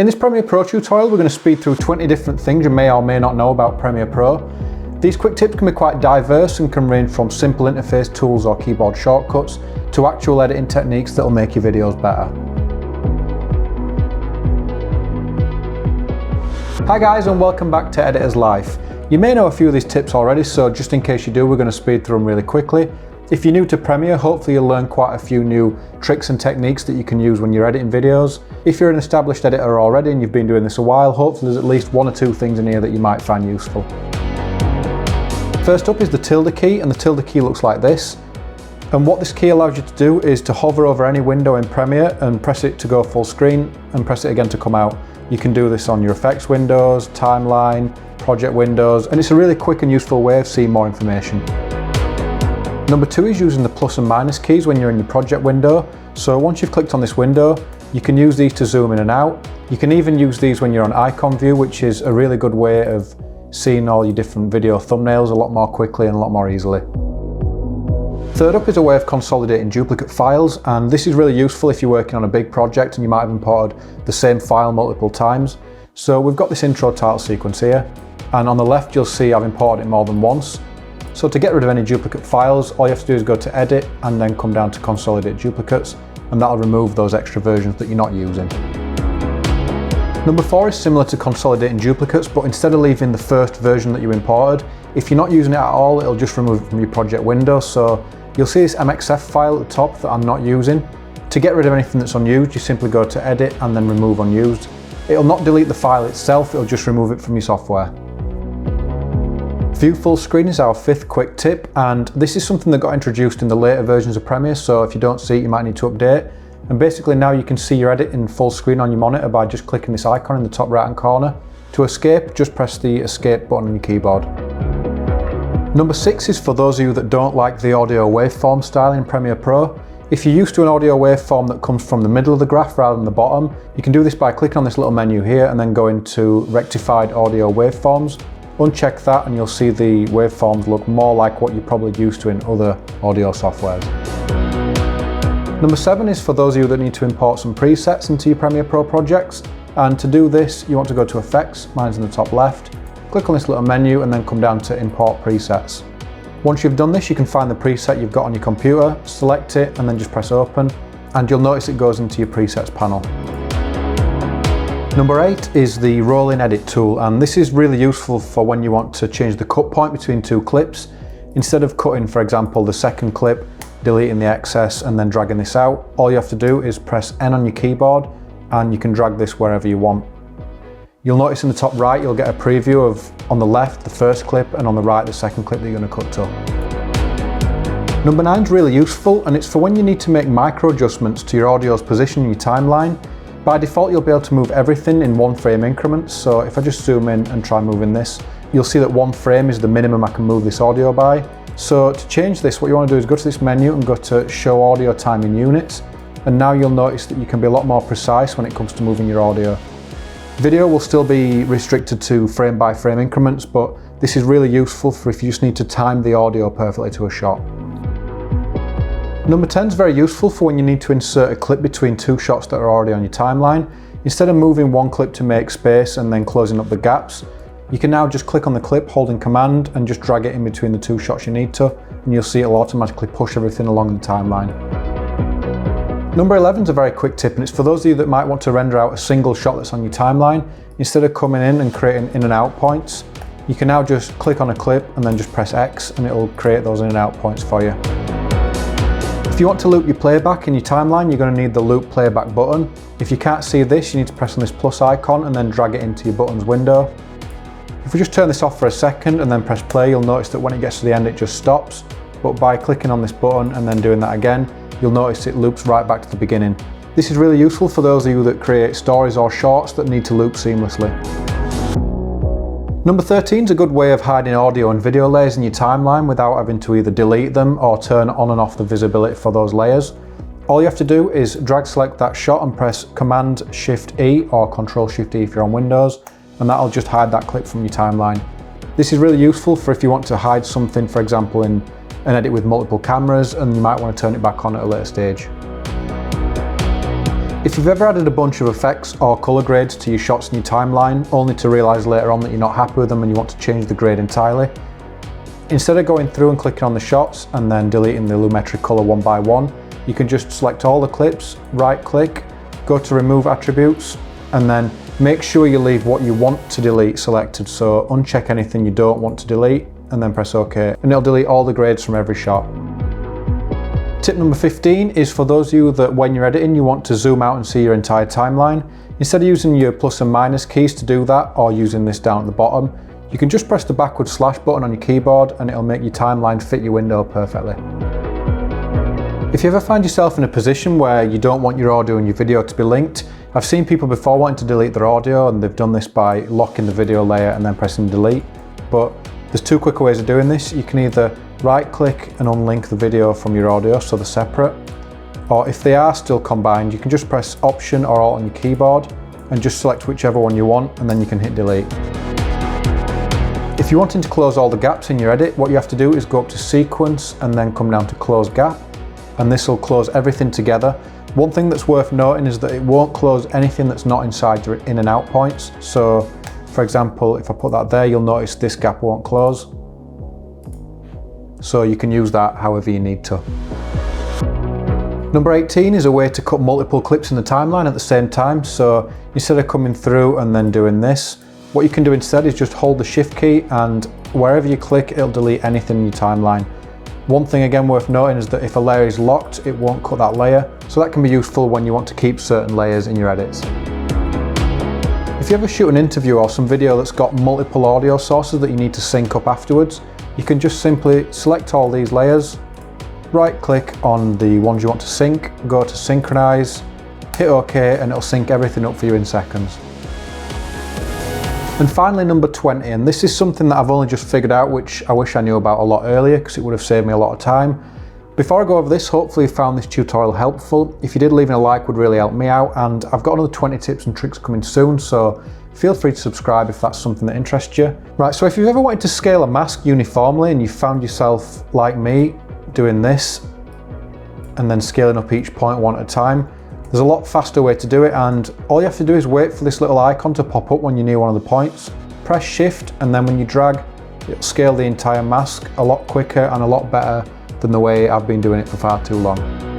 In this Premiere Pro tutorial, we're going to speed through 20 different things you may or may not know about Premiere Pro. These quick tips can be quite diverse and can range from simple interface tools or keyboard shortcuts to actual editing techniques that will make your videos better. Hi guys, and welcome back to Editor's Life. You may know a few of these tips already, so just in case you do, we're going to speed through them really quickly. If you're new to Premiere, hopefully you'll learn quite a few new tricks and techniques that you can use when you're editing videos. If you're an established editor already and you've been doing this a while, hopefully there's at least one or two things in here that you might find useful. First up is the tilde key, and the tilde key looks like this. And what this key allows you to do is to hover over any window in Premiere and press it to go full screen and press it again to come out. You can do this on your effects windows, timeline, project windows, and it's a really quick and useful way of seeing more information. Number two is using the plus and minus keys when you're in your project window. So once you've clicked on this window, you can use these to zoom in and out. You can even use these when you're on icon view, which is a really good way of seeing all your different video thumbnails a lot more quickly and a lot more easily. Third up is a way of consolidating duplicate files, and this is really useful if you're working on a big project and you might have imported the same file multiple times. So we've got this intro title sequence here, and on the left you'll see I've imported it more than once. So to get rid of any duplicate files, all you have to do is go to Edit and then come down to Consolidate Duplicates, and that'll remove those extra versions that you're not using. Number four is similar to consolidating duplicates, but instead of leaving the first version that you imported, if you're not using it at all, it'll just remove it from your project window. So you'll see this MXF file at the top that I'm not using. To get rid of anything that's unused, you simply go to Edit and then Remove Unused. It'll not delete the file itself, it'll just remove it from your software. View full screen is our fifth quick tip, and this is something that got introduced in the later versions of Premiere, so if you don't see it, you might need to update. And basically now you can see your edit in full screen on your monitor by just clicking this icon in the top right hand corner. To escape, just press the escape button on your keyboard. Number six is for those of you that don't like the audio waveform style in Premiere Pro. If you're used to an audio waveform that comes from the middle of the graph rather than the bottom, you can do this by clicking on this little menu here and then go into Rectified Audio Waveforms. Uncheck that and you'll see the waveforms look more like what you're probably used to in other audio softwares. Number seven is for those of you that need to import some presets into your Premiere Pro projects. And to do this, you want to go to Effects, mine's in the top left, click on this little menu and then come down to Import Presets. Once you've done this, you can find the preset you've got on your computer, select it and then just press Open, and you'll notice it goes into your presets panel. Number eight is the Roll-in Edit tool, and this is really useful for when you want to change the cut point between two clips. Instead of cutting, for example, the second clip, deleting the excess and then dragging this out, all you have to do is press N on your keyboard and you can drag this wherever you want. You'll notice in the top right you'll get a preview of, on the left, the first clip, and on the right, the second clip that you're going to cut to. Number nine is really useful, and it's for when you need to make micro adjustments to your audio's position in your timeline. By default, you'll be able to move everything in one frame increments. So if I just zoom in and try moving this, you'll see that one frame is the minimum I can move this audio by. So to change this, what you want to do is go to this menu and go to Show Audio Time in Units. And now you'll notice that you can be a lot more precise when it comes to moving your audio. Video will still be restricted to frame by frame increments, but this is really useful for if you just need to time the audio perfectly to a shot. Number 10 is very useful for when you need to insert a clip between two shots that are already on your timeline. Instead of moving one clip to make space and then closing up the gaps, you can now just click on the clip holding Command and just drag it in between the two shots you need to, and you'll see it'll automatically push everything along the timeline. Number 11 is a very quick tip, and it's for those of you that might want to render out a single shot that's on your timeline. Instead of coming in and creating in and out points, you can now just click on a clip and then just press X and it'll create those in and out points for you. If you want to loop your playback in your timeline, you're going to need the loop playback button. If you can't see this, you need to press on this plus icon and then drag it into your buttons window. If we just turn this off for a second and then press play, you'll notice that when it gets to the end it just stops. But by clicking on this button and then doing that again, you'll notice it loops right back to the beginning. This is really useful for those of you that create stories or shorts that need to loop seamlessly. Number 13 is a good way of hiding audio and video layers in your timeline without having to either delete them or turn on and off the visibility for those layers. All you have to do is drag select that shot and press Command Shift E or Control Shift E if you're on Windows, and that'll just hide that clip from your timeline. This is really useful for if you want to hide something, for example in an edit with multiple cameras, and you might want to turn it back on at a later stage. If you've ever added a bunch of effects or colour grades to your shots in your timeline, only to realise later on that you're not happy with them and you want to change the grade entirely, instead of going through and clicking on the shots and then deleting the lumetri colour one by one, you can just select all the clips, right click, go to remove attributes, and then make sure you leave what you want to delete selected. So uncheck anything you don't want to delete and then press OK, and it'll delete all the grades from every shot. Tip number 15 is for those of you that when you're editing you want to zoom out and see your entire timeline. Instead of using your plus and minus keys to do that, or using this down at the bottom, you can just press the backward slash button on your keyboard and it'll make your timeline fit your window perfectly. If you ever find yourself in a position where you don't want your audio and your video to be linked, I've seen people before wanting to delete their audio and they've done this by locking the video layer and then pressing delete. But there's two quicker ways of doing this. You can either right click and unlink the video from your audio so they're separate, or if they are still combined, you can just press Option or Alt on your keyboard and just select whichever one you want, and then you can hit delete. If you're wanting to close all the gaps in your edit, what you have to do is go up to Sequence and then come down to Close Gap, and this will close everything together. One thing that's worth noting is that it won't close anything that's not inside your in and out points. So for example, if I put that there, you'll notice this gap won't close. So you can use that however you need to. Number 18 is a way to cut multiple clips in the timeline at the same time. So instead of coming through and then doing this, what you can do instead is just hold the Shift key, and wherever you click, it'll delete anything in your timeline. One thing again worth noting is that if a layer is locked, it won't cut that layer. So that can be useful when you want to keep certain layers in your edits. If you ever shoot an interview or some video that's got multiple audio sources that you need to sync up afterwards, you can just simply select all these layers, right click on the ones you want to sync, go to synchronize, hit OK, and it'll sync everything up for you in seconds. And finally, number 20, and this is something that I've only just figured out, which I wish I knew about a lot earlier because it would have saved me a lot of time. Before I go over this, hopefully you found this tutorial helpful. If you did, leaving a like would really help me out, and I've got another 20 tips and tricks coming soon, so feel free to subscribe if that's something that interests you. Right, so if you've ever wanted to scale a mask uniformly and you found yourself, like me, doing this and then scaling up each point one at a time, there's a lot faster way to do it, and all you have to do is wait for this little icon to pop up when you're near one of the points. Press Shift, and then when you drag, it'll scale the entire mask a lot quicker and a lot better than the way I've been doing it for far too long.